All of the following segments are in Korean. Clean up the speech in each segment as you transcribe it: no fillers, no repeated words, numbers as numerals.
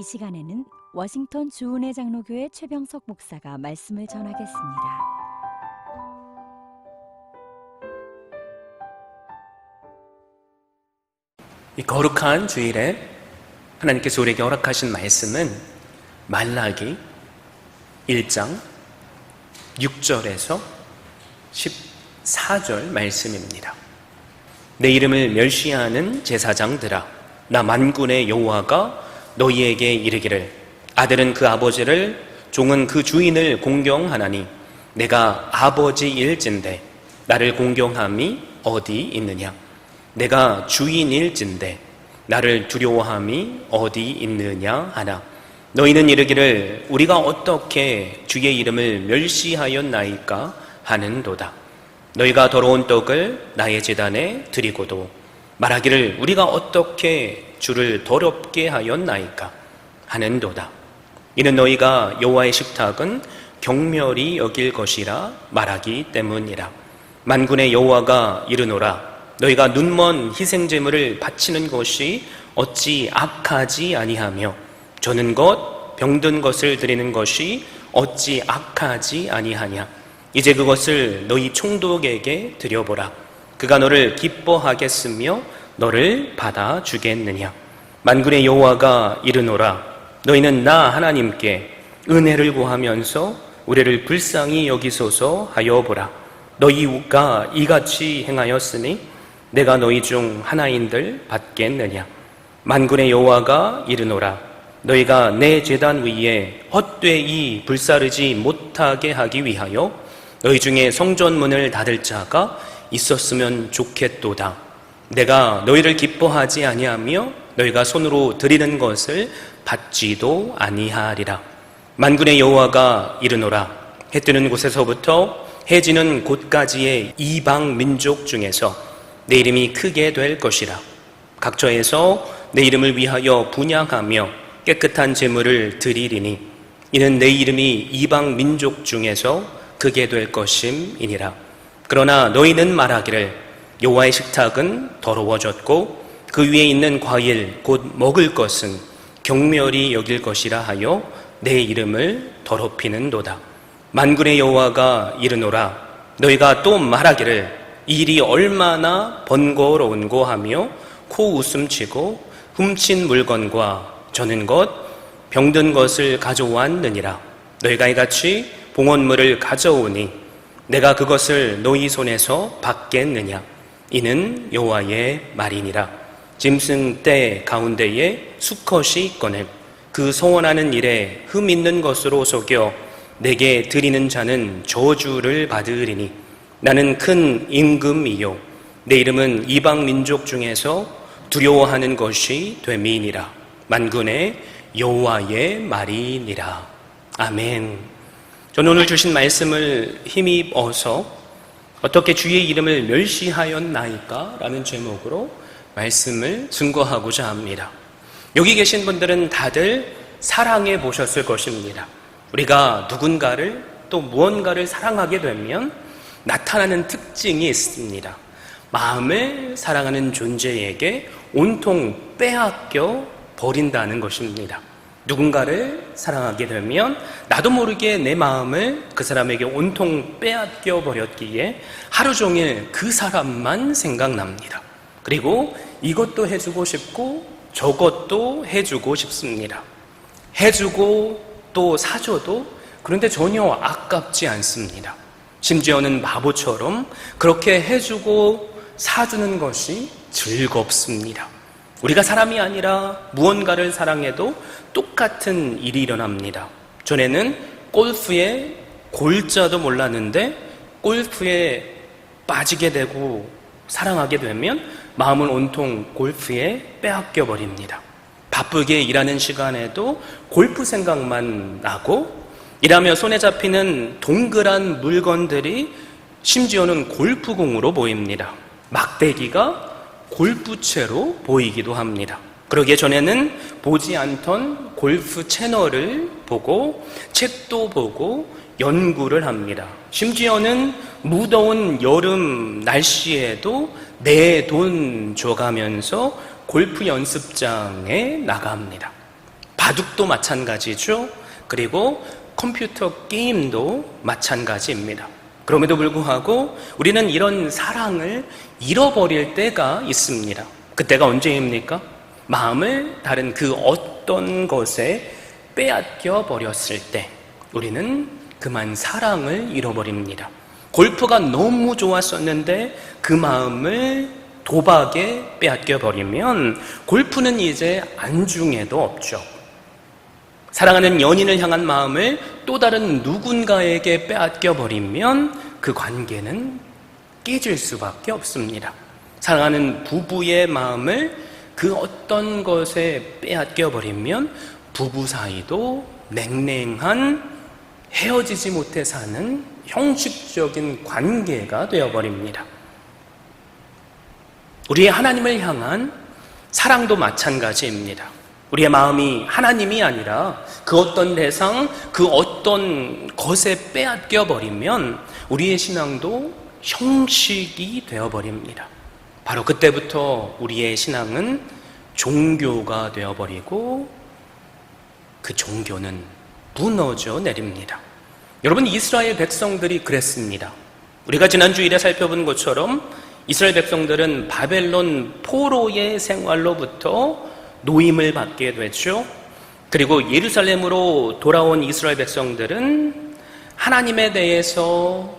이 시간에는 워싱턴 주은혜 장로교회 최병석 목사가 말씀을 전하겠습니다. 이 거룩한 주일에 하나님께서 우리에게 허락하신 말씀은 말라기 1장 6절에서 14절 말씀입니다. 내 이름을 멸시하는 제사장들아, 나 만군의 여호와가 너희에게 이르기를 아들은 그 아버지를 종은 그 주인을 공경하나니 내가 아버지일진대 나를 공경함이 어디 있느냐? 내가 주인일진대 나를 두려워함이 어디 있느냐 하나. 너희는 이르기를 우리가 어떻게 주의 이름을 멸시하였나이까 하는도다. 너희가 더러운 떡을 나의 제단에 드리고도 말하기를 우리가 어떻게 주를 더럽게 하였나이까 하는도다. 이는 너희가 여호와의 식탁은 경멸히 여길 것이라 말하기 때문이라. 만군의 여호와가 이르노라 너희가 눈먼 희생제물을 바치는 것이 어찌 악하지 아니하며 저는 것 병든 것을 드리는 것이 어찌 악하지 아니하냐. 이제 그것을 너희 총독에게 드려보라. 그가 너를 기뻐하겠으며 너를 받아주겠느냐. 만군의 여호와가 이르노라 너희는 나 하나님께 은혜를 구하면서 우리를 불쌍히 여기소서 하여 보라. 너희가 이같이 행하였으니 내가 너희 중 하나인들 받겠느냐. 만군의 여호와가 이르노라 너희가 내 제단 위에 헛되이 불사르지 못하게 하기 위하여 너희 중에 성전문을 닫을 자가 있었으면 좋겠도다. 내가 너희를 기뻐하지 아니하며 너희가 손으로 드리는 것을 받지도 아니하리라. 만군의 여호와가 이르노라 해 뜨는 곳에서부터 해 지는 곳까지의 이방 민족 중에서 내 이름이 크게 될 것이라. 각처에서 내 이름을 위하여 분향하며 깨끗한 제물을 드리리니 이는 내 이름이 이방 민족 중에서 크게 될 것임이니라. 그러나 너희는 말하기를 여호와의 식탁은 더러워졌고 그 위에 있는 과일 곧 먹을 것은 경멸히 여길 것이라 하여 내 이름을 더럽히는도다. 만군의 여호와가 이르노라 너희가 또 말하기를 이 일이 얼마나 번거로운고 하며 코 웃음치고 훔친 물건과 저는 것 병든 것을 가져왔느니라. 너희가 이같이 봉헌물을 가져오니 내가 그것을 너희 손에서 받겠느냐. 이는 여호와의 말이니라. 짐승 떼 가운데에 수컷이 있거늘 그 소원하는 일에 흠 있는 것으로 속여 내게 드리는 자는 저주를 받으리니 나는 큰 임금이요 내 이름은 이방 민족 중에서 두려워하는 것이 됨이니라. 만군의 여호와의 말이니라. 아멘. 저는 오늘 주신 말씀을 힘입어서 어떻게 주의 이름을 멸시하였나이까? 라는 제목으로 말씀을 증거하고자 합니다. 여기 계신 분들은 다들 사랑해 보셨을 것입니다. 우리가 누군가를 또 무언가를 사랑하게 되면 나타나는 특징이 있습니다. 마음을 사랑하는 존재에게 온통 빼앗겨 버린다는 것입니다. 누군가를 사랑하게 되면 나도 모르게 내 마음을 그 사람에게 온통 빼앗겨 버렸기에 하루 종일 그 사람만 생각납니다. 그리고 이것도 해주고 싶고 저것도 해주고 싶습니다. 해주고 또 사줘도 그런데 전혀 아깝지 않습니다. 심지어는 바보처럼 그렇게 해주고 사주는 것이 즐겁습니다. 우리가 사람이 아니라 무언가를 사랑해도 똑같은 일이 일어납니다. 전에는 골프의 골자도 몰랐는데 골프에 빠지게 되고 사랑하게 되면 마음을 온통 골프에 빼앗겨 버립니다. 바쁘게 일하는 시간에도 골프 생각만 나고 일하며 손에 잡히는 동그란 물건들이 심지어는 골프공으로 보입니다. 막대기가 골프채로 보이기도 합니다. 그러기에 전에는 보지 않던 골프 채널을 보고 책도 보고 연구를 합니다. 심지어는 무더운 여름 날씨에도 내 돈 줘가면서 골프 연습장에 나갑니다. 바둑도 마찬가지죠. 그리고 컴퓨터 게임도 마찬가지입니다. 그럼에도 불구하고 우리는 이런 사랑을 잃어버릴 때가 있습니다. 그때가 언제입니까? 마음을 다른 그 어떤 것에 빼앗겨 버렸을 때 우리는 그만 사랑을 잃어버립니다. 골프가 너무 좋았었는데 그 마음을 도박에 빼앗겨 버리면 골프는 이제 안중에도 없죠. 사랑하는 연인을 향한 마음을 또 다른 누군가에게 빼앗겨 버리면 그 관계는 깨질 수밖에 없습니다. 사랑하는 부부의 마음을 그 어떤 것에 빼앗겨 버리면 부부 사이도 냉랭한 헤어지지 못해 사는 형식적인 관계가 되어버립니다. 우리의 하나님을 향한 사랑도 마찬가지입니다. 우리의 마음이 하나님이 아니라 그 어떤 대상, 그 어떤 것에 빼앗겨 버리면 우리의 신앙도 형식이 되어버립니다. 바로 그때부터 우리의 신앙은 종교가 되어버리고 그 종교는 무너져 내립니다. 여러분, 이스라엘 백성들이 그랬습니다. 우리가 지난 주일에 살펴본 것처럼 이스라엘 백성들은 바벨론 포로의 생활로부터 노임을 받게 됐죠. 그리고 예루살렘으로 돌아온 이스라엘 백성들은 하나님에 대해서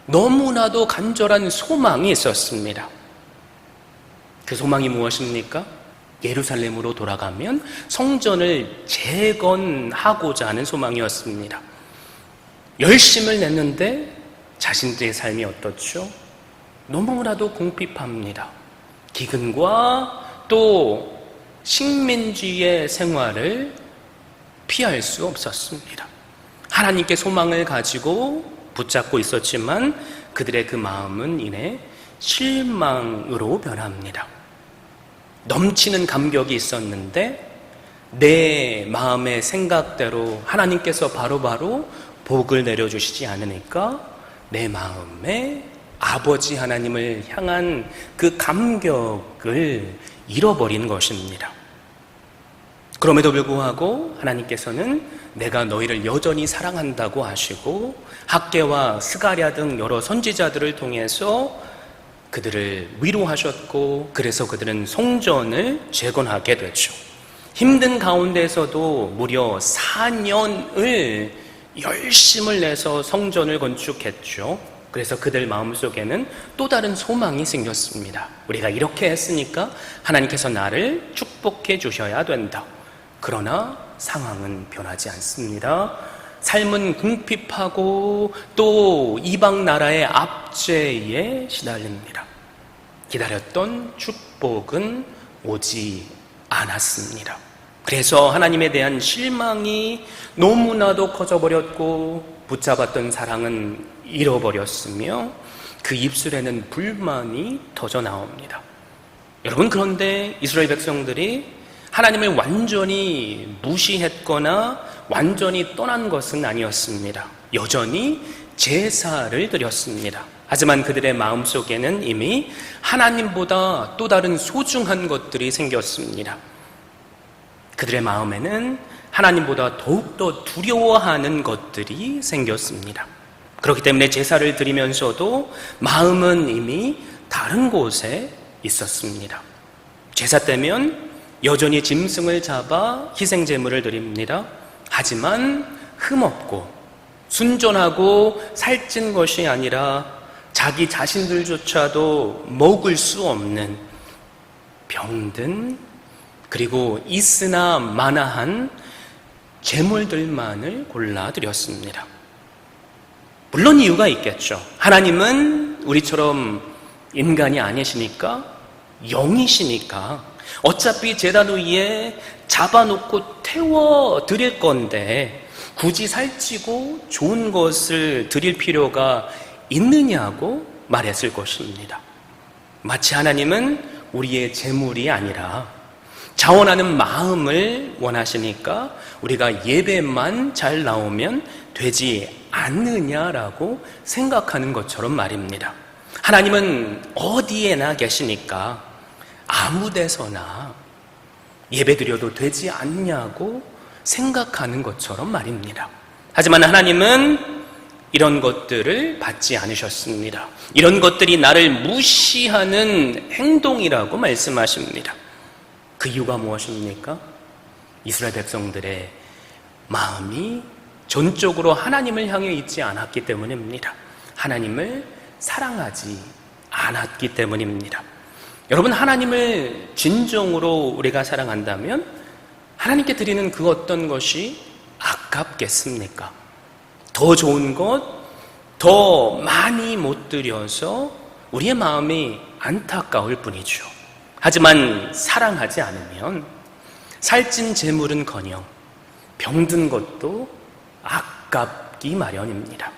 너무나도 간절한 소망이 있었습니다. 그 소망이 무엇입니까? 예루살렘으로 돌아가면 성전을 재건하고자 하는 소망이었습니다. 열심을 냈는데 자신들의 삶이 어떻죠? 너무나도 궁핍합니다. 기근과 또 식민지의 생활을 피할 수 없었습니다. 하나님께 소망을 가지고 붙잡고 있었지만 그들의 그 마음은 이내 실망으로 변합니다. 넘치는 감격이 있었는데 내 마음의 생각대로 하나님께서 바로바로 복을 내려주시지 않으니까 내 마음에 아버지 하나님을 향한 그 감격을 잃어버린 것입니다. 그럼에도 불구하고 하나님께서는 내가 너희를 여전히 사랑한다고 하시고 학개와 스가랴 등 여러 선지자들을 통해서 그들을 위로하셨고 그래서 그들은 성전을 재건하게 됐죠. 힘든 가운데서도 무려 4년을 열심을 내서 성전을 건축했죠. 그래서 그들 마음속에는 또 다른 소망이 생겼습니다. 우리가 이렇게 했으니까 하나님께서 나를 축복해 주셔야 된다. 그러나 상황은 변하지 않습니다. 삶은 궁핍하고 또 이방 나라의 압제에 시달립니다. 기다렸던 축복은 오지 않았습니다. 그래서 하나님에 대한 실망이 너무나도 커져버렸고 붙잡았던 사랑은 잃어버렸으며 그 입술에는 불만이 터져 나옵니다. 여러분, 그런데 이스라엘 백성들이 하나님을 완전히 무시했거나 완전히 떠난 것은 아니었습니다. 여전히 제사를 드렸습니다. 하지만 그들의 마음속에는 이미 하나님보다 또 다른 소중한 것들이 생겼습니다. 그들의 마음에는 하나님보다 더욱더 두려워하는 것들이 생겼습니다. 그렇기 때문에 제사를 드리면서도 마음은 이미 다른 곳에 있었습니다. 제사 때면 여전히 짐승을 잡아 희생제물을 드립니다. 하지만 흠없고 순전하고 살찐 것이 아니라 자기 자신들조차도 먹을 수 없는 병든 그리고 있으나 마나한 제물들만을 골라드렸습니다. 물론 이유가 있겠죠. 하나님은 우리처럼 인간이 아니시니까, 영이시니까 어차피 제단 위에 잡아놓고 태워 드릴 건데 굳이 살찌고 좋은 것을 드릴 필요가 있느냐고 말했을 것입니다. 마치 하나님은 우리의 재물이 아니라 자원하는 마음을 원하시니까 우리가 예배만 잘 나오면 되지 않느냐라고 생각하는 것처럼 말입니다. 하나님은 어디에나 계시니까 아무 데서나 예배 드려도 되지 않냐고 생각하는 것처럼 말입니다. 하지만 하나님은 이런 것들을 받지 않으셨습니다. 이런 것들이 나를 무시하는 행동이라고 말씀하십니다. 그 이유가 무엇입니까? 이스라엘 백성들의 마음이 전적으로 하나님을 향해 있지 않았기 때문입니다. 하나님을 사랑하지 않았기 때문입니다. 여러분, 하나님을 진정으로 우리가 사랑한다면 하나님께 드리는 그 어떤 것이 아깝겠습니까? 더 좋은 것, 더 많이 못 드려서 우리의 마음이 안타까울 뿐이죠. 하지만 사랑하지 않으면 살찐 재물은커녕 병든 것도 아깝기 마련입니다.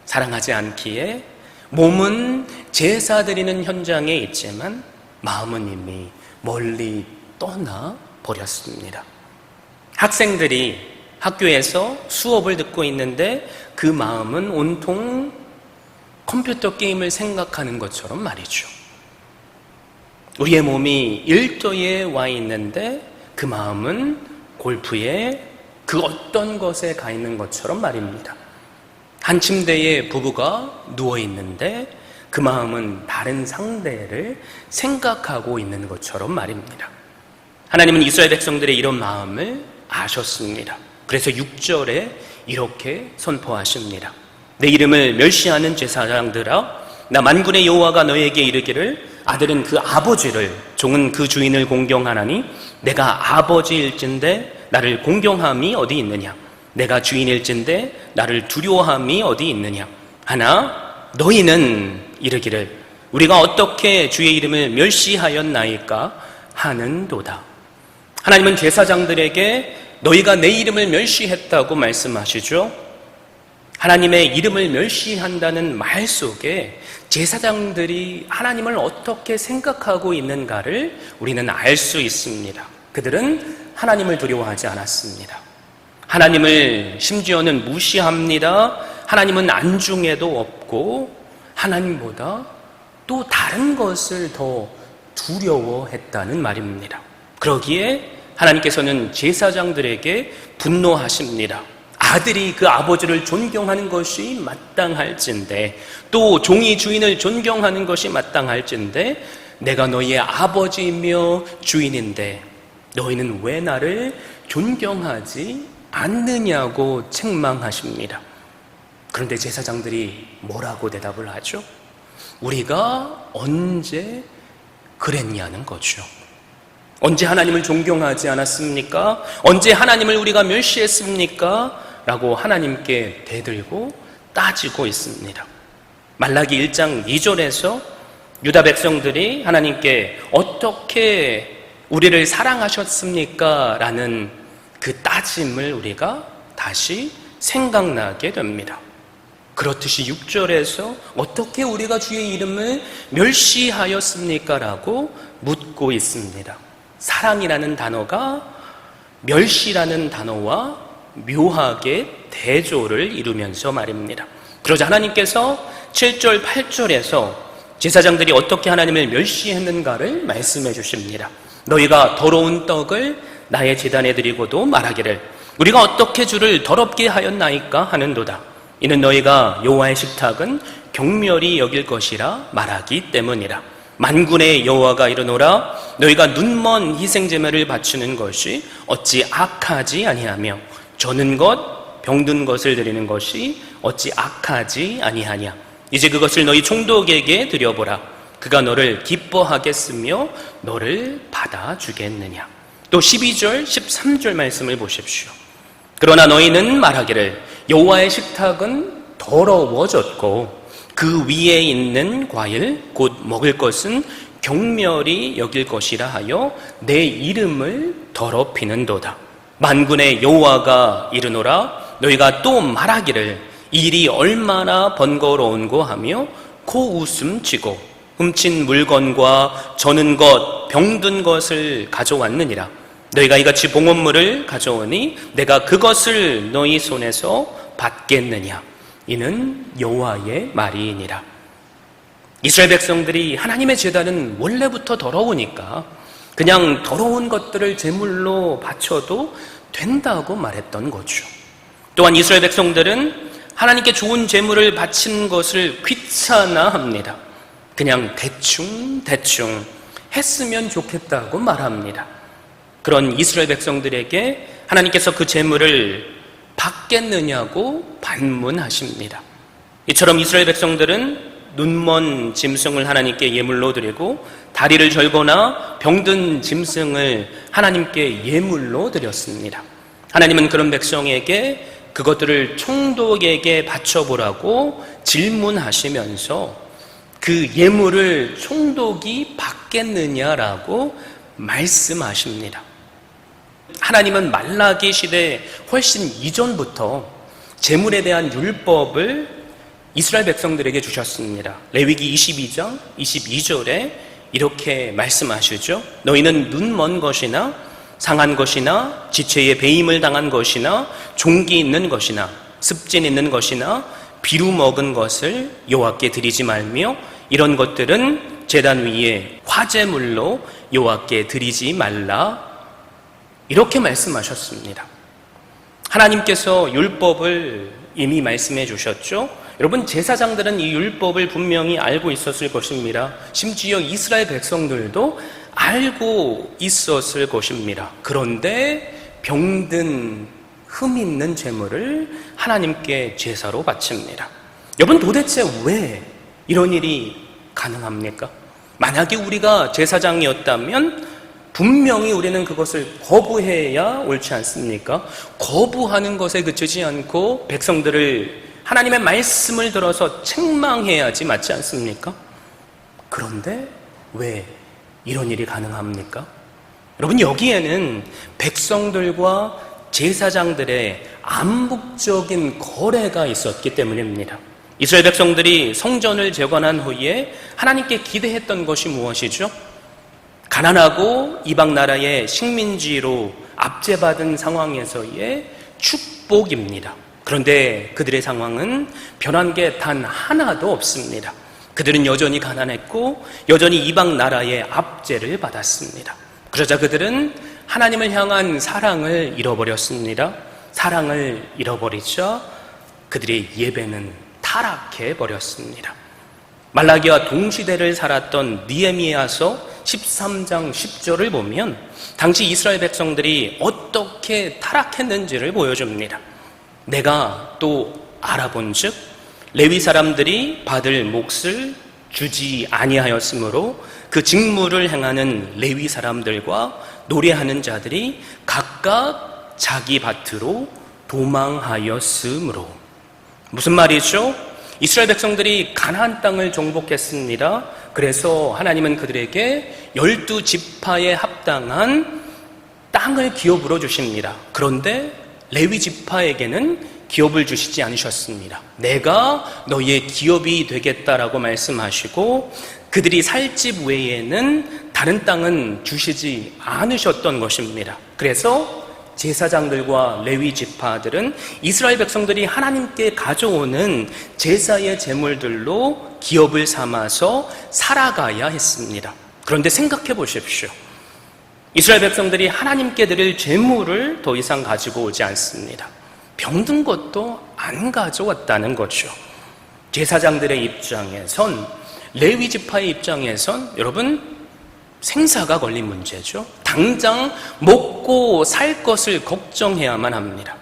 사랑하지 않기에 몸은 제사 드리는 현장에 있지만 마음은 이미 멀리 떠나 버렸습니다. 학생들이 학교에서 수업을 듣고 있는데 그 마음은 온통 컴퓨터 게임을 생각하는 것처럼 말이죠. 우리의 몸이 일터에 와 있는데 그 마음은 골프에 그 어떤 것에 가 있는 것처럼 말입니다. 한 침대에 부부가 누워 있는데 그 마음은 다른 상대를 생각하고 있는 것처럼 말입니다. 하나님은 이스라엘 백성들의 이런 마음을 아셨습니다. 그래서 6절에 이렇게 선포하십니다. 내 이름을 멸시하는 제사장들아, 나 만군의 여호와가 너에게 이르기를 아들은 그 아버지를, 종은 그 주인을 공경하나니 내가 아버지일진데 나를 공경함이 어디 있느냐? 내가 주인일진데 나를 두려워함이 어디 있느냐? 하나 너희는 이르기를 우리가 어떻게 주의 이름을 멸시하였나이까 하는도다. 하나님은 제사장들에게 너희가 내 이름을 멸시했다고 말씀하시죠. 하나님의 이름을 멸시한다는 말 속에 제사장들이 하나님을 어떻게 생각하고 있는가를 우리는 알 수 있습니다. 그들은 하나님을 두려워하지 않았습니다. 하나님을 심지어는 무시합니다. 하나님은 안중에도 없고 하나님보다 또 다른 것을 더 두려워했다는 말입니다. 그러기에 하나님께서는 제사장들에게 분노하십니다. 아들이 그 아버지를 존경하는 것이 마땅할진데, 또 종이 주인을 존경하는 것이 마땅할진데, 내가 너희의 아버지이며 주인인데 너희는 왜 나를 존경하지 않느냐고 책망하십니다. 그런데 제사장들이 뭐라고 대답을 하죠? 우리가 언제 그랬냐는 거죠. 언제 하나님을 존경하지 않았습니까? 언제 하나님을 우리가 멸시했습니까? 라고 하나님께 대들고 따지고 있습니다. 말라기 1장 2절에서 유다 백성들이 하나님께 어떻게 우리를 사랑하셨습니까? 라는 그 따짐을 우리가 다시 생각나게 됩니다. 그렇듯이 6절에서 어떻게 우리가 주의 이름을 멸시하였습니까? 라고 묻고 있습니다. 사랑이라는 단어가 멸시라는 단어와 묘하게 대조를 이루면서 말입니다. 그러자 하나님께서 7절, 8절에서 제사장들이 어떻게 하나님을 멸시했는가를 말씀해 주십니다. 너희가 더러운 떡을 나의 제단에 드리고도 말하기를 우리가 어떻게 주를 더럽게 하였나이까 하는도다. 이는 너희가 여호와의 식탁은 경멸히 여길 것이라 말하기 때문이라. 만군의 여호와가 이르노라 너희가 눈먼 희생제물을 바치는 것이 어찌 악하지 아니하며 저는 것 병든 것을 드리는 것이 어찌 악하지 아니하냐. 이제 그것을 너희 총독에게 드려보라. 그가 너를 기뻐하겠으며 너를 받아주겠느냐. 또 12절 13절 말씀을 보십시오. 그러나 너희는 말하기를 여호와의 식탁은 더러워졌고 그 위에 있는 과일 곧 먹을 것은 경멸히 여길 것이라 하여 내 이름을 더럽히는도다. 만군의 여호와가 이르노라 너희가 또 말하기를 일이 얼마나 번거로운고 하며 코웃음치고 훔친 물건과 저는 것 병든 것을 가져왔느니라. 너희가 이같이 봉헌물을 가져오니 내가 그것을 너희 손에서 받겠느냐. 이는 여호와의 말이니라. 이스라엘 백성들이 하나님의 제단은 원래부터 더러우니까 그냥 더러운 것들을 제물로 바쳐도 된다고 말했던 거죠. 또한 이스라엘 백성들은 하나님께 좋은 제물을 바치는 것을 귀찮아합니다. 그냥 대충 했으면 좋겠다고 말합니다. 그런 이스라엘 백성들에게 하나님께서 그 제물을 받겠느냐고 반문하십니다. 이처럼 이스라엘 백성들은 눈먼 짐승을 하나님께 예물로 드리고 다리를 절거나 병든 짐승을 하나님께 예물로 드렸습니다. 하나님은 그런 백성에게 그것들을 총독에게 바쳐보라고 질문하시면서 그 예물을 총독이 받겠느냐라고 말씀하십니다. 하나님은 말라기 시대 훨씬 이전부터 제물에 대한 율법을 이스라엘 백성들에게 주셨습니다. 레위기 22장 22절에 이렇게 말씀하시죠. 너희는 눈먼 것이나 상한 것이나 지체에 배임을 당한 것이나 종기 있는 것이나 습진 있는 것이나 비루 먹은 것을 여호와께 드리지 말며 이런 것들은 제단 위에 화제물로 여호와께 드리지 말라. 이렇게 말씀하셨습니다. 하나님께서 율법을 이미 말씀해 주셨죠. 여러분, 제사장들은 이 율법을 분명히 알고 있었을 것입니다. 심지어 이스라엘 백성들도 알고 있었을 것입니다. 그런데 병든 흠 있는 제물을 하나님께 제사로 바칩니다. 여러분, 도대체 왜 이런 일이 가능합니까? 만약에 우리가 제사장이었다면 분명히 우리는 그것을 거부해야 옳지 않습니까? 거부하는 것에 그치지 않고 백성들을 하나님의 말씀을 들어서 책망해야지 맞지 않습니까? 그런데 왜 이런 일이 가능합니까? 여러분, 여기에는 백성들과 제사장들의 암묵적인 거래가 있었기 때문입니다. 이스라엘 백성들이 성전을 재건한 후에 하나님께 기대했던 것이 무엇이죠? 가난하고 이방 나라의 식민지로 압제받은 상황에서의 축복입니다. 그런데 그들의 상황은 변한 게 단 하나도 없습니다. 그들은 여전히 가난했고 여전히 이방 나라의 압제를 받았습니다. 그러자 그들은 하나님을 향한 사랑을 잃어버렸습니다. 사랑을 잃어버리자 그들의 예배는 타락해 버렸습니다. 말라기와 동시대를 살았던 느헤미야서 13장 10절을 보면 당시 이스라엘 백성들이 어떻게 타락했는지를 보여줍니다. 내가 또 알아본즉 레위 사람들이 받을 몫을 주지 아니하였으므로 그 직무를 행하는 레위 사람들과 노래하는 자들이 각각 자기 밭으로 도망하였으므로. 무슨 말이죠? 이스라엘 백성들이 가나안 땅을 정복했습니다. 그래서 하나님은 그들에게 12지파에 합당한 땅을 기업으로 주십니다. 그런데 레위 지파에게는 기업을 주시지 않으셨습니다. 내가 너희의 기업이 되겠다라고 말씀하시고 그들이 살 집 외에는 다른 땅은 주시지 않으셨던 것입니다. 그래서 제사장들과 레위 지파들은 이스라엘 백성들이 하나님께 가져오는 제사의 제물들로 기업을 삼아서 살아가야 했습니다. 그런데 생각해 보십시오. 이스라엘 백성들이 하나님께 드릴 제물을 더 이상 가지고 오지 않습니다. 병든 것도 안 가져왔다는 거죠. 제사장들의 입장에선, 레위 지파의 입장에선 여러분 생사가 걸린 문제죠. 당장 먹고 살 것을 걱정해야만 합니다.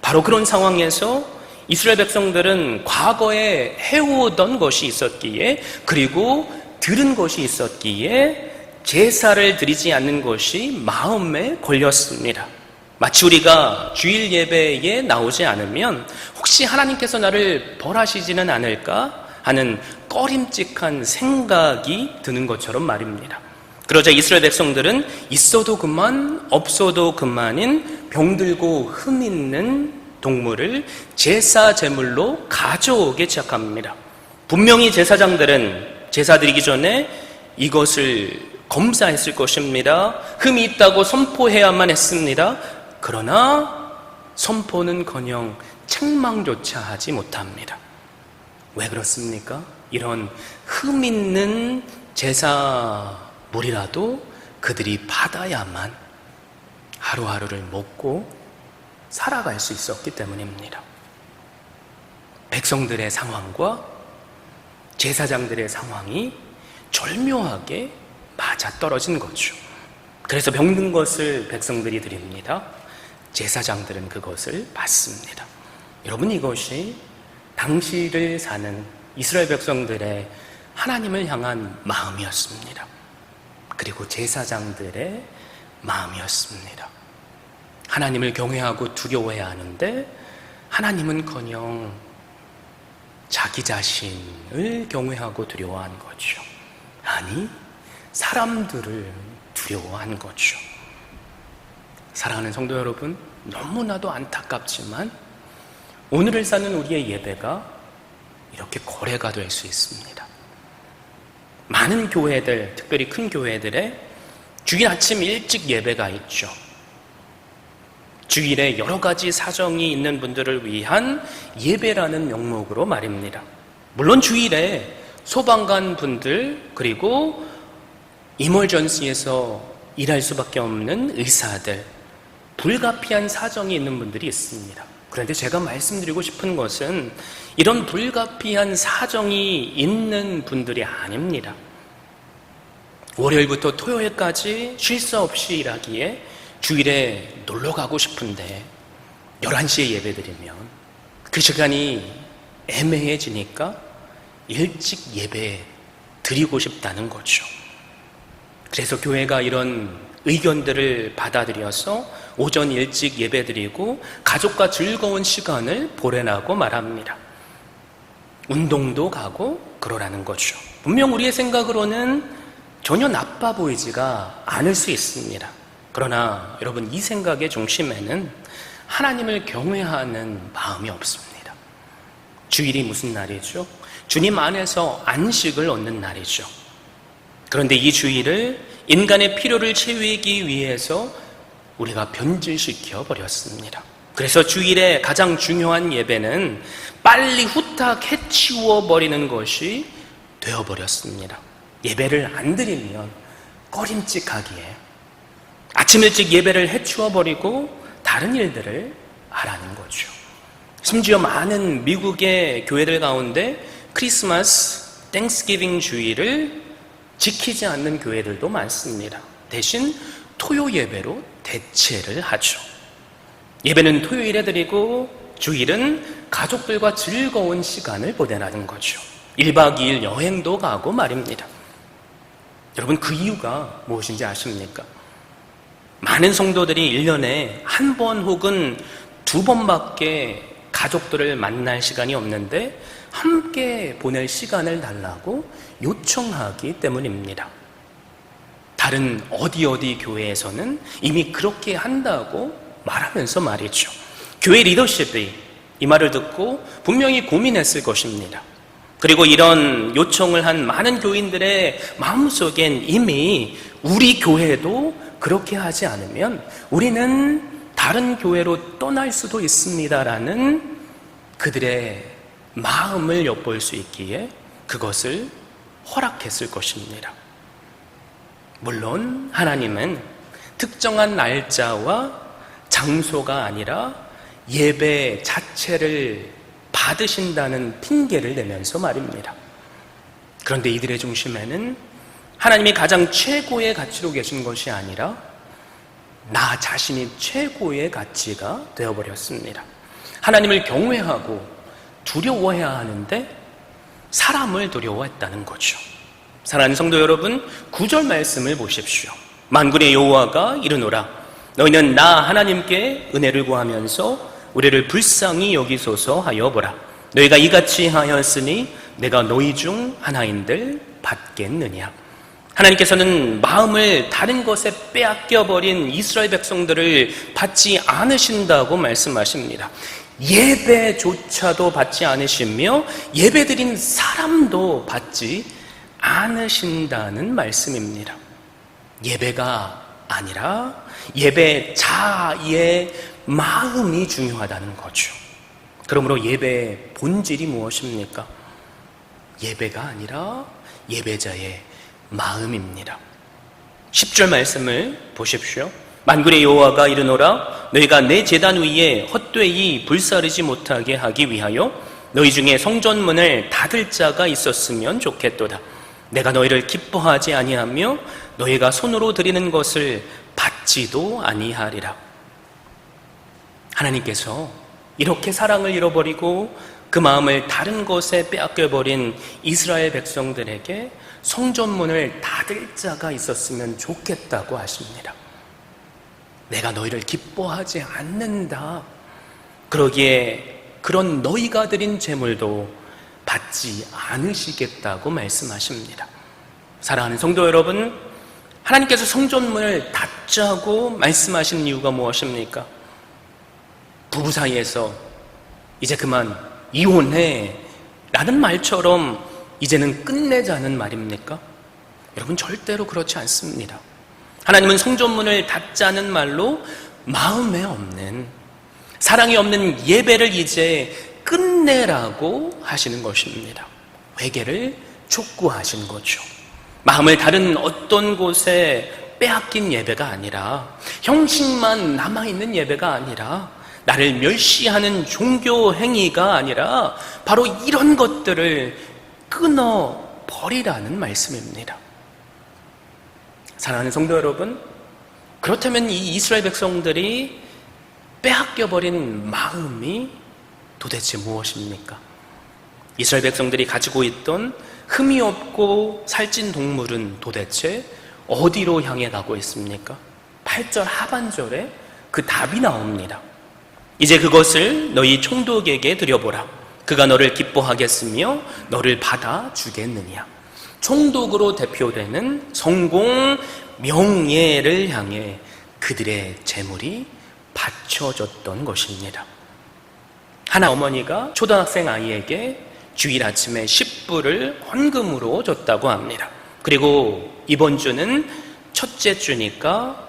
바로 그런 상황에서 이스라엘 백성들은 과거에 해오던 것이 있었기에 그리고 들은 것이 있었기에 제사를 드리지 않는 것이 마음에 걸렸습니다. 마치 우리가 주일 예배에 나오지 않으면 혹시 하나님께서 나를 벌하시지는 않을까 하는 꺼림칙한 생각이 드는 것처럼 말입니다. 그러자 이스라엘 백성들은 있어도 그만 없어도 그만인 병들고 흠 있는 동물을 제사 제물로 가져오기 시작합니다. 분명히 제사장들은 제사 드리기 전에 이것을 검사했을 것입니다. 흠이 있다고 선포해야만 했습니다. 그러나 선포는커녕 책망조차 하지 못합니다. 왜 그렇습니까? 이런 흠 있는 제사물이라도 그들이 받아야만 하루하루를 먹고 살아갈 수 있었기 때문입니다. 백성들의 상황과 제사장들의 상황이 절묘하게 맞아떨어진 거죠. 그래서 병든 것을 백성들이 드립니다. 제사장들은 그것을 받습니다. 여러분, 이것이 당시를 사는 이스라엘 백성들의 하나님을 향한 마음이었습니다. 그리고 제사장들의 마음이었습니다. 하나님을 경외하고 두려워해야 하는데 하나님은커녕 자기 자신을 경외하고 두려워한 거죠. 아니, 사람들을 두려워한 거죠. 사랑하는 성도 여러분, 너무나도 안타깝지만 오늘을 사는 우리의 예배가 이렇게 거래가 될 수 있습니다. 많은 교회들, 특별히 큰 교회들에 주일 아침 일찍 예배가 있죠. 주일에 여러 가지 사정이 있는 분들을 위한 예배라는 명목으로 말입니다. 물론 주일에 소방관 분들, 그리고 이멀전시에서 일할 수밖에 없는 의사들, 불가피한 사정이 있는 분들이 있습니다. 그런데 제가 말씀드리고 싶은 것은 이런 불가피한 사정이 있는 분들이 아닙니다. 월요일부터 토요일까지 쉴 새 없이 일하기에 주일에 놀러 가고 싶은데 11시에 예배드리면 그 시간이 애매해지니까 일찍 예배 드리고 싶다는 거죠. 그래서 교회가 이런 의견들을 받아들여서 오전 일찍 예배 드리고 가족과 즐거운 시간을 보내라고 말합니다. 운동도 가고 그러라는 거죠. 분명 우리의 생각으로는 전혀 나빠 보이지가 않을 수 있습니다. 그러나 여러분, 이 생각의 중심에는 하나님을 경외하는 마음이 없습니다. 주일이 무슨 날이죠? 주님 안에서 안식을 얻는 날이죠. 그런데 이 주일을 인간의 필요를 채우기 위해서 우리가 변질시켜 버렸습니다. 그래서 주일의 가장 중요한 예배는 빨리 후딱 해치워 버리는 것이 되어버렸습니다. 예배를 안 드리면 꺼림칙하기에 아침 일찍 예배를 해치워 버리고 다른 일들을 하라는 거죠. 심지어 많은 미국의 교회들 가운데 크리스마스, 땡스기빙 주일을 지키지 않는 교회들도 많습니다. 대신 토요 예배로 대체를 하죠. 예배는 토요일에 드리고 주일은 가족들과 즐거운 시간을 보내라는 거죠. 1박 2일 여행도 가고 말입니다. 여러분, 그 이유가 무엇인지 아십니까? 많은 성도들이 1년에 한 번 혹은 2번밖에 가족들을 만날 시간이 없는데 함께 보낼 시간을 달라고 요청하기 때문입니다. 다른 어디 교회에서는 이미 그렇게 한다고 말하면서 말이죠. 교회 리더십이 이 말을 듣고 분명히 고민했을 것입니다. 그리고 이런 요청을 한 많은 교인들의 마음속엔 이미 우리 교회도 그렇게 하지 않으면 우리는 다른 교회로 떠날 수도 있습니다라는 그들의 마음을 엿볼 수 있기에 그것을 허락했을 것입니다. 물론 하나님은 특정한 날짜와 장소가 아니라 예배 자체를 받으신다는 핑계를 내면서 말입니다. 그런데 이들의 중심에는 하나님이 가장 최고의 가치로 계신 것이 아니라 나 자신이 최고의 가치가 되어버렸습니다. 하나님을 경외하고 두려워해야 하는데 사람을 두려워했다는 거죠. 사랑하는 성도 여러분, 9절 말씀을 보십시오. 만군의 여호와가 이르노라, 너희는 나 하나님께 은혜를 구하면서 우리를 불쌍히 여기소서 하여 보라. 너희가 이같이 하였으니 내가 너희 중 하나인들 받겠느냐. 하나님께서는 마음을 다른 것에 빼앗겨버린 이스라엘 백성들을 받지 않으신다고 말씀하십니다. 예배조차도 받지 않으시며 예배드린 사람도 받지 않으신다는 말씀입니다. 예배가 아니라 예배자의 마음이 중요하다는 거죠. 그러므로 예배의 본질이 무엇입니까? 예배가 아니라 예배자의 마음입니다. 10절 말씀을 보십시오. 만군의 여호와가 이르노라 너희가 내 제단 위에 헛되이 불사르지 못하게 하기 위하여 너희 중에 성전문을 닫을 자가 있었으면 좋겠도다. 내가 너희를 기뻐하지 아니하며 너희가 손으로 드리는 것을 받지도 아니하리라. 하나님께서 이렇게 사랑을 잃어버리고 그 마음을 다른 것에 빼앗겨버린 이스라엘 백성들에게 성전문을 닫을 자가 있었으면 좋겠다고 하십니다. 내가 너희를 기뻐하지 않는다. 그러기에 그런 너희가 드린 제물도 받지 않으시겠다고 말씀하십니다. 사랑하는 성도 여러분, 하나님께서 성전문을 닫자고 말씀하신 이유가 무엇입니까? 부부 사이에서 이제 그만 이혼해 라는 말처럼 이제는 끝내자는 말입니까? 여러분, 절대로 그렇지 않습니다. 하나님은 성전문을 닫자는 말로 마음에 없는, 사랑이 없는 예배를 이제 끝내라고 하시는 것입니다. 회개를 촉구하신 거죠. 마음을 다른 어떤 곳에 빼앗긴 예배가 아니라, 형식만 남아있는 예배가 아니라, 나를 멸시하는 종교 행위가 아니라 바로 이런 것들을 끊어버리라는 말씀입니다. 사랑하는 성도 여러분, 그렇다면 이 이스라엘 백성들이 빼앗겨버린 마음이 도대체 무엇입니까? 이스라엘 백성들이 가지고 있던 흠이 없고 살찐 동물은 도대체 어디로 향해 가고 있습니까? 8절 하반절에 그 답이 나옵니다. 이제 그것을 너희 총독에게 드려보라. 그가 너를 기뻐하겠으며 너를 받아주겠느냐. 총독으로 대표되는 성공 명예를 향해 그들의 재물이 바쳐졌던 것입니다. 하나 어머니가 초등학생 아이에게 주일 아침에 10불을 헌금으로 줬다고 합니다. 그리고 이번 주는 첫째 주니까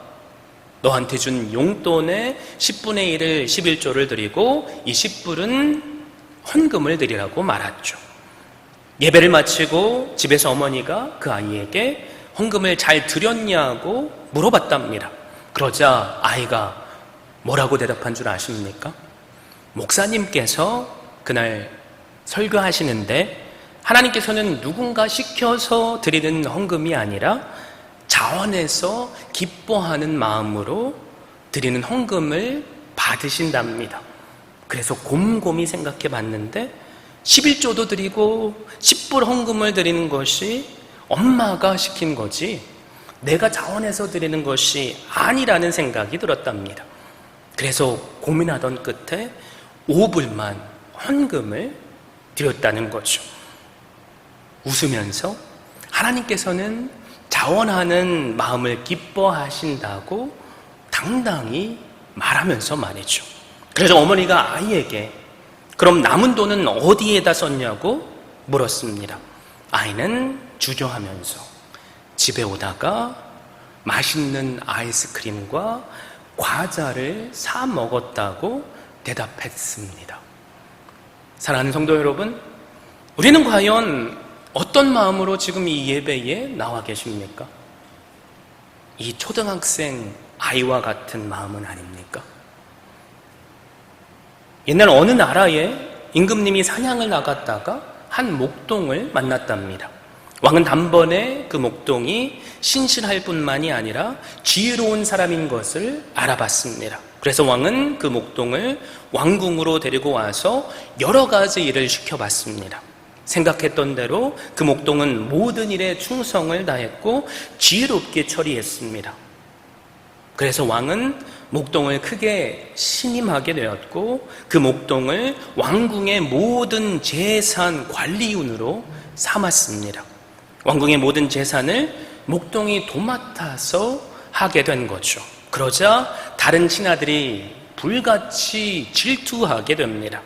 너한테 준 용돈의 10분의 1을 11조를 드리고 이 10불은 헌금을 드리라고 말했죠. 예배를 마치고 집에서 어머니가 그 아이에게 헌금을 잘 드렸냐고 물어봤답니다. 그러자 아이가 뭐라고 대답한 줄 아십니까? 목사님께서 그날 설교하시는데 하나님께서는 누군가 시켜서 드리는 헌금이 아니라 자원해서 기뻐하는 마음으로 드리는 헌금을 받으신답니다. 그래서 곰곰이 생각해 봤는데 11조도 드리고 10불 헌금을 드리는 것이 엄마가 시킨 거지 내가 자원해서 드리는 것이 아니라는 생각이 들었답니다. 그래서 고민하던 끝에 5불만 헌금을 드렸다는 거죠. 웃으면서 하나님께서는 자원하는 마음을 기뻐하신다고 당당히 말하면서 말이죠. 그래서 어머니가 아이에게 그럼 남은 돈은 어디에다 썼냐고 물었습니다. 아이는 주저하면서 집에 오다가 맛있는 아이스크림과 과자를 사 먹었다고 대답했습니다. 사랑하는 성도 여러분, 우리는 과연 어떤 마음으로 지금 이 예배에 나와 계십니까? 이 초등학생 아이와 같은 마음은 아닙니까? 옛날 어느 나라에 임금님이 사냥을 나갔다가 한 목동을 만났답니다. 왕은 단번에 그 목동이 신실할 뿐만이 아니라 지혜로운 사람인 것을 알아봤습니다. 그래서 왕은 그 목동을 왕궁으로 데리고 와서 여러 가지 일을 시켜봤습니다. 생각했던 대로 그 목동은 모든 일에 충성을 다했고 지혜롭게 처리했습니다. 그래서 왕은 목동을 크게 신임하게 되었고 그 목동을 왕궁의 모든 재산 관리인으로 삼았습니다. 왕궁의 모든 재산을 목동이 도맡아서 하게 된 거죠. 그러자 다른 신하들이 불같이 질투하게 됩니다.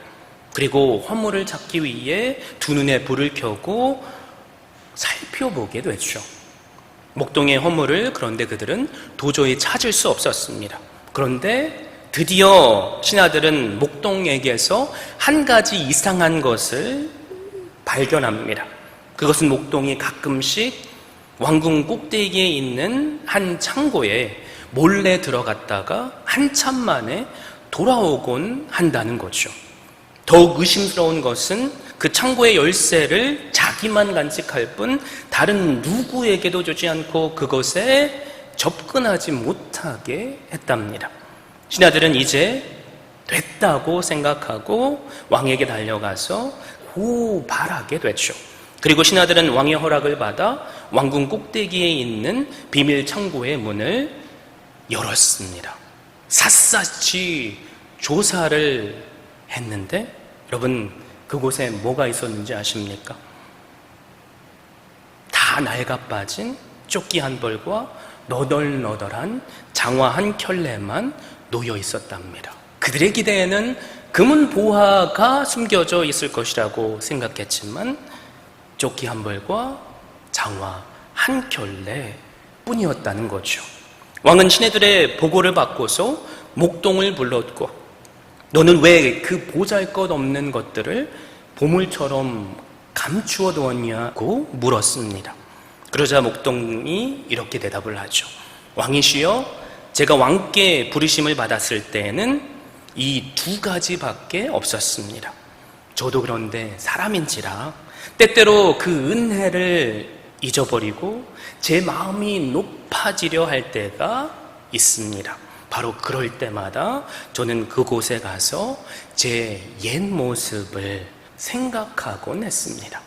그리고 허물을 찾기 위해 두 눈에 불을 켜고 살펴보게 됐죠. 목동의 허물을 그런데 그들은 도저히 찾을 수 없었습니다. 그런데 드디어 신하들은 목동에게서 한 가지 이상한 것을 발견합니다. 그것은 목동이 가끔씩 왕궁 꼭대기에 있는 한 창고에 몰래 들어갔다가 한참 만에 돌아오곤 한다는 거죠. 더욱 의심스러운 것은 그 창고의 열쇠를 자기만 간직할 뿐 다른 누구에게도 주지 않고 그것에 접근하지 못하게 했답니다. 신하들은 이제 됐다고 생각하고 왕에게 달려가서 고발하게 됐죠. 그리고 신하들은 왕의 허락을 받아 왕궁 꼭대기에 있는 비밀 창고의 문을 열었습니다. 샅샅이 조사를 했는데 여러분, 그곳에 뭐가 있었는지 아십니까? 다 낡아빠진 조끼 한 벌과 너덜너덜한 장화 한 켤레만 놓여 있었답니다. 그들의 기대에는 금은 보화가 숨겨져 있을 것이라고 생각했지만 조끼 한 벌과 장화 한 켤레 뿐이었다는 거죠. 왕은 신하들의 보고를 받고서 목동을 불렀고, 너는 왜 그 보잘것없는 것들을 보물처럼 감추어 두었냐고 물었습니다. 그러자 목동이 이렇게 대답을 하죠. 왕이시여, 제가 왕께 부르심을 받았을 때에는 이 두 가지밖에 없었습니다. 저도 그런데 사람인지라 때때로 그 은혜를 잊어버리고 제 마음이 높아지려 할 때가 있습니다. 바로 그럴 때마다 저는 그곳에 가서 제 옛 모습을 생각하곤 했습니다.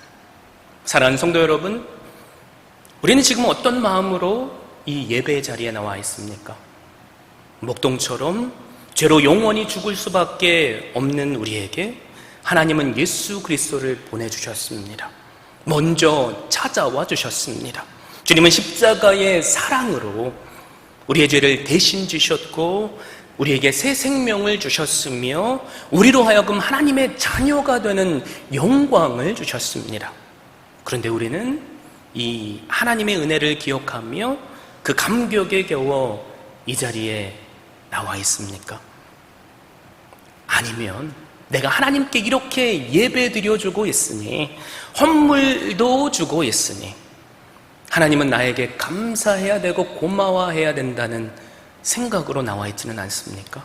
사랑하는 성도 여러분, 우리는 지금 어떤 마음으로 이 예배의 자리에 나와 있습니까? 목동처럼 죄로 영원히 죽을 수밖에 없는 우리에게 하나님은 예수 그리스도를 보내주셨습니다. 먼저 찾아와 주셨습니다. 주님은 십자가의 사랑으로 우리의 죄를 대신 지셨고 우리에게 새 생명을 주셨으며 우리로 하여금 하나님의 자녀가 되는 영광을 주셨습니다. 그런데 우리는 이 하나님의 은혜를 기억하며 그 감격에 겨워 이 자리에 나와 있습니까? 아니면 내가 하나님께 이렇게 예배 드려주고 있으니, 헌물도 주고 있으니 하나님은 나에게 감사해야 되고 고마워해야 된다는 생각으로 나와 있지는 않습니까?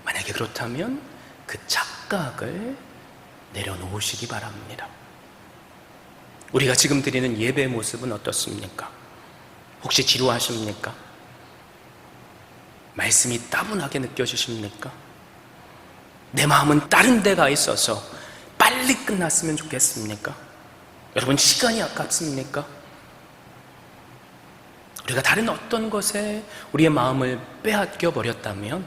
만약에 그렇다면 그 착각을 내려놓으시기 바랍니다. 우리가 지금 드리는 예배의 모습은 어떻습니까? 혹시 지루하십니까? 말씀이 따분하게 느껴지십니까? 내 마음은 다른 데 가 있어서 빨리 끝났으면 좋겠습니까? 여러분, 시간이 아깝습니까? 우리가 다른 어떤 것에 우리의 마음을 빼앗겨 버렸다면,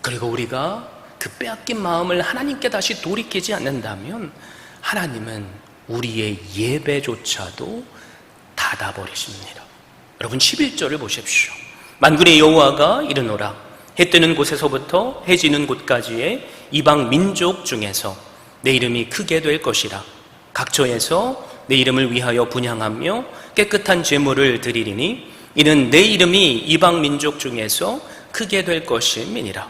그리고 우리가 그 빼앗긴 마음을 하나님께 다시 돌이키지 않는다면 하나님은 우리의 예배조차도 닫아버리십니다. 여러분, 11절을 보십시오. 만군의 여호와가 이르노라, 해 뜨는 곳에서부터 해 지는 곳까지의 이방 민족 중에서 내 이름이 크게 될 것이라. 각처에서 내 이름을 위하여 분향하며 깨끗한 제물을 드리리니 이는 내 이름이 이방 민족 중에서 크게 될 것임이니라.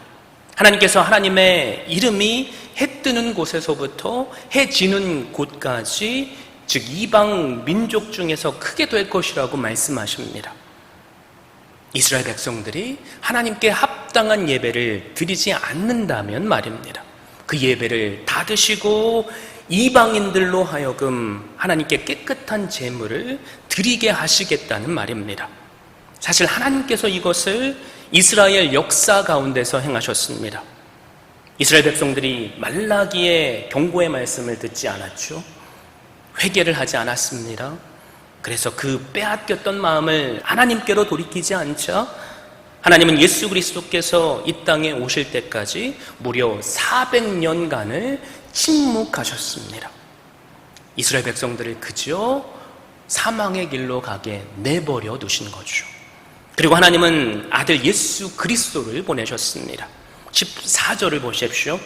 하나님께서 하나님의 이름이 해 뜨는 곳에서부터 해 지는 곳까지, 즉 이방 민족 중에서 크게 될 것이라고 말씀하십니다. 이스라엘 백성들이 하나님께 합당한 예배를 드리지 않는다면 말입니다. 그 예배를 닫으시고 이방인들로 하여금 하나님께 깨끗한 제물을 드리게 하시겠다는 말입니다. 사실 하나님께서 이것을 이스라엘 역사 가운데서 행하셨습니다. 이스라엘 백성들이 말라기의 경고의 말씀을 듣지 않았죠. 회개를 하지 않았습니다. 그래서 그 빼앗겼던 마음을 하나님께로 돌이키지 않자 하나님은 예수 그리스도께서 이 땅에 오실 때까지 무려 400년간을 침묵하셨습니다. 이스라엘 백성들을 그저 사망의 길로 가게 내버려 두신 거죠. 그리고 하나님은 아들 예수 그리스도를 보내셨습니다. 14절을 보십시오.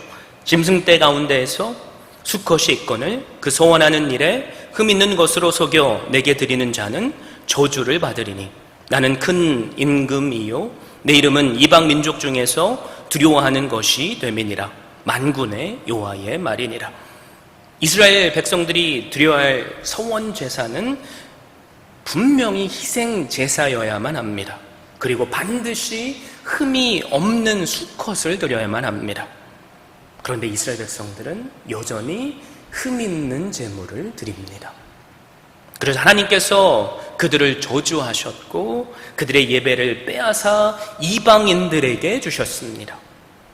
짐승 떼 가운데에서 수컷이 있거늘 그 소원하는 일에 흠 있는 것으로 속여 내게 드리는 자는 저주를 받으리니 나는 큰 임금이요 내 이름은 이방 민족 중에서 두려워하는 것이 됨이니라. 만군의 여호와의 말이니라. 이스라엘 백성들이 드려야 할 서원 제사는 분명히 희생 제사여야만 합니다. 그리고 반드시 흠이 없는 수컷을 드려야만 합니다. 그런데 이스라엘 백성들은 여전히 흠 있는 제물을 드립니다. 그래서 하나님께서 그들을 저주하셨고 그들의 예배를 빼앗아 이방인들에게 주셨습니다.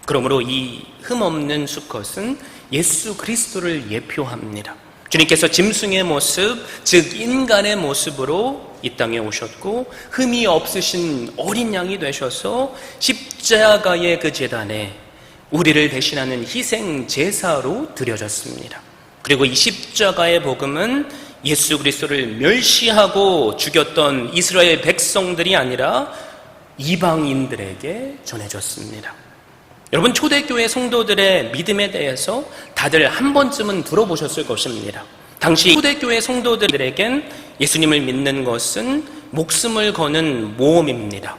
그러므로 이 흠 없는 수컷은 예수 그리스도를 예표합니다. 주님께서 짐승의 모습, 즉 인간의 모습으로 이 땅에 오셨고 흠이 없으신 어린 양이 되셔서 십자가의 그 제단에 우리를 대신하는 희생 제사로 드려졌습니다. 그리고 이 십자가의 복음은 예수 그리스도를 멸시하고 죽였던 이스라엘 백성들이 아니라 이방인들에게 전해졌습니다. 여러분, 초대교회 성도들의 믿음에 대해서 다들 한 번쯤은 들어보셨을 것입니다. 당시 초대교회 성도들에겐 예수님을 믿는 것은 목숨을 거는 모험입니다.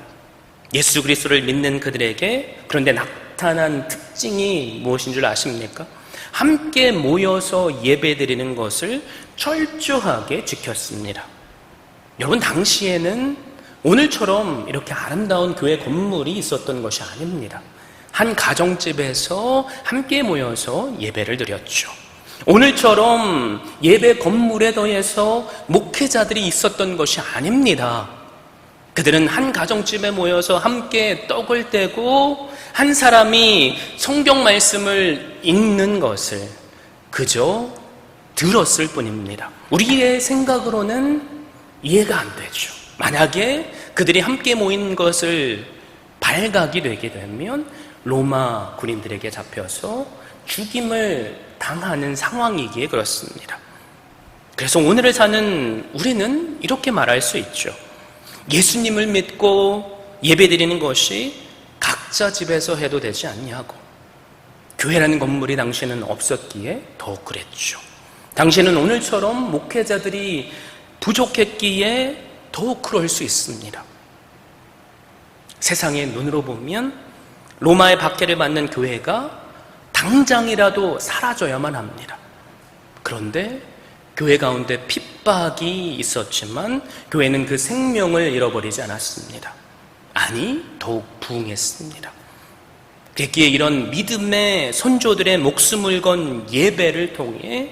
예수 그리스도를 믿는 그들에게 그런데 나타난 특징이 무엇인 줄 아십니까? 함께 모여서 예배드리는 것을 철저하게 지켰습니다. 여러분, 당시에는 오늘처럼 이렇게 아름다운 교회 건물이 있었던 것이 아닙니다. 한 가정집에서 함께 모여서 예배를 드렸죠. 오늘처럼 예배 건물에 더해서 목회자들이 있었던 것이 아닙니다. 그들은 한 가정집에 모여서 함께 떡을 떼고 한 사람이 성경 말씀을 읽는 것을 그저 들었을 뿐입니다. 우리의 생각으로는 이해가 안 되죠. 만약에 그들이 함께 모인 것을 발각이 되게 되면 로마 군인들에게 잡혀서 죽임을 당하는 상황이기에 그렇습니다. 그래서 오늘을 사는 우리는 이렇게 말할 수 있죠. 예수님을 믿고 예배드리는 것이 각자 집에서 해도 되지 않냐고. 교회라는 건물이 당시에는 없었기에 더욱 그랬죠. 당시에는 오늘처럼 목회자들이 부족했기에 더욱 그럴 수 있습니다. 세상의 눈으로 보면 로마의 박해를 받는 교회가 당장이라도 사라져야만 합니다. 그런데 교회 가운데 핍박이 있었지만 교회는 그 생명을 잃어버리지 않았습니다. 아니, 더욱 부흥했습니다. 그랬기에 이런 믿음의 선조들의 목숨을 건 예배를 통해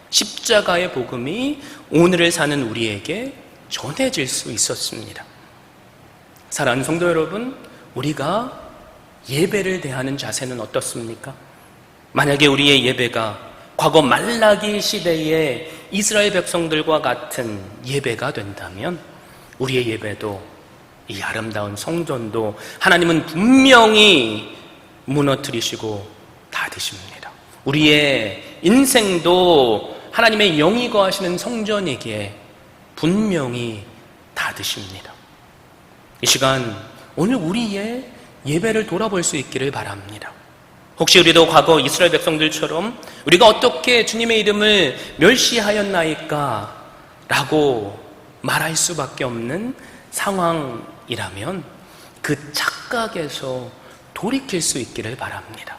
십자가의 복음이 오늘을 사는 우리에게 전해질 수 있었습니다. 사랑하는 성도 여러분, 우리가 예배를 대하는 자세는 어떻습니까? 만약에 우리의 예배가 과거 말라기 시대의 이스라엘 백성들과 같은 예배가 된다면 우리의 예배도 이 아름다운 성전도 하나님은 분명히 무너뜨리시고 닫으십니다. 우리의 인생도 하나님의 영이 거하시는 성전이기에 분명히 닫으십니다. 이 시간 오늘 우리의 예배를 돌아볼 수 있기를 바랍니다. 혹시 우리도 과거 이스라엘 백성들처럼 우리가 어떻게 주님의 이름을 멸시하였나이까 라고 말할 수밖에 없는 상황이라면 그 착각에서 돌이킬 수 있기를 바랍니다.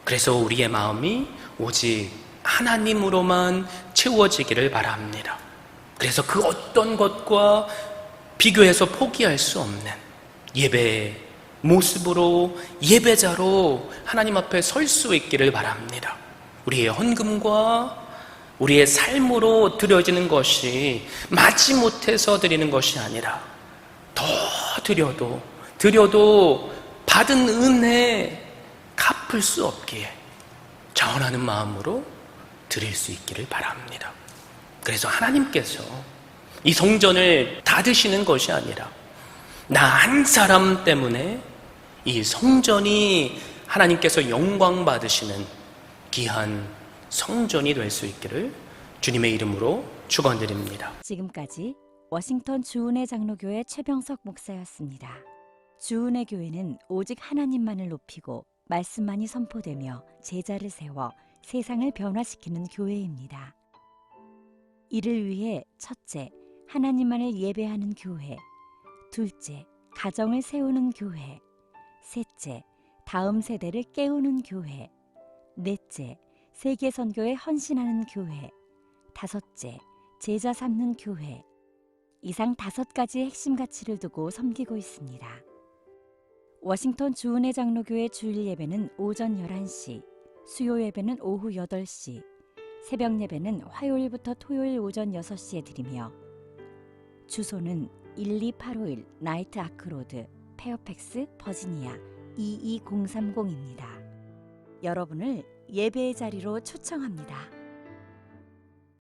그래서 우리의 마음이 오직 하나님으로만 채워지기를 바랍니다. 그래서 그 어떤 것과 비교해서 포기할 수 없는 예배의 모습으로 예배자로 하나님 앞에 설 수 있기를 바랍니다. 우리의 헌금과 우리의 삶으로 드려지는 것이 마지못해서 드리는 것이 아니라 더 드려도 받은 은혜 갚을 수 없기에 자원하는 마음으로 드릴 수 있기를 바랍니다. 그래서 하나님께서 이 성전을 닫으시는 것이 아니라 나 한 사람 때문에 이 성전이 하나님께서 영광 받으시는 귀한 성전이 될 수 있기를 주님의 이름으로 축원드립니다. 지금까지 워싱턴 주은혜 장로교회 최병석 목사였습니다. 주은혜 교회는 오직 하나님만을 높이고 말씀만이 선포되며 제자를 세워 세상을 변화시키는 교회입니다. 이를 위해 첫째, 하나님만을 예배하는 교회, 둘째, 가정을 세우는 교회, 셋째, 다음 세대를 깨우는 교회, 넷째, 세계 선교에 헌신하는 교회, 다섯째, 제자 삼는 교회, 이상 5가지 핵심 가치를 두고 섬기고 있습니다. 워싱턴 주은혜 장로교회 주일 예배는 오전 11시, 수요 예배는 오후 8시, 새벽 예배는 화요일부터 토요일 오전 6시에 드리며 주소는 12851 나이트 아크로드, 페어팩스, 버지니아 22030입니다. 여러분을 예배의 자리로 초청합니다.